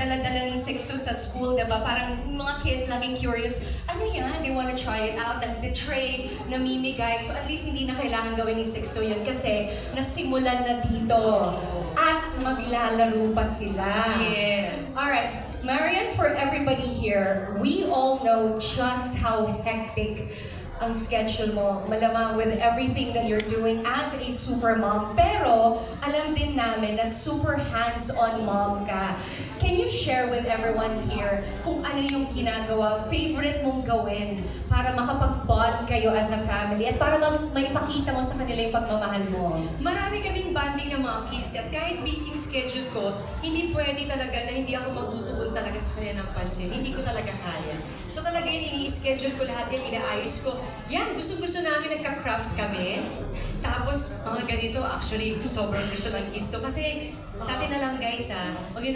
pagdala-dala ni Sixto sa school, diba? Parang mga kids laging curious, ano yan? They wanna try it out, and the tray na mimigay. So at least hindi na kailangan gawin ni Sixto yun kasi nasimulan na dito. At maglalaro pa sila. Yes. Alright, Marian, for everybody here, we all know just how hectic ang schedule mo, malamang with everything that you're doing as a super mom. Pero, alam din namin na super hands-on mom ka. Can you share with everyone here kung ano yung ginagawa, favorite mong gawin para makapag-bond kayo as a family at para maipakita mo sa kanila yung pagmamahal mo? Marami kaming bonding ng mga kids at kahit busy yung schedule ko, hindi pwede talaga na hindi ako magtutuon talaga sa kanila ng pansin. Hindi ko talaga kaya. So talaga yun, ini-schedule ko lahat yan, inaayos ko. Yan, gusto-gusto namin nagka-craft kami. Tapos, mga ganito, actually, sobrang gusto ng kids to. Kasi, sabi na lang guys huwag yun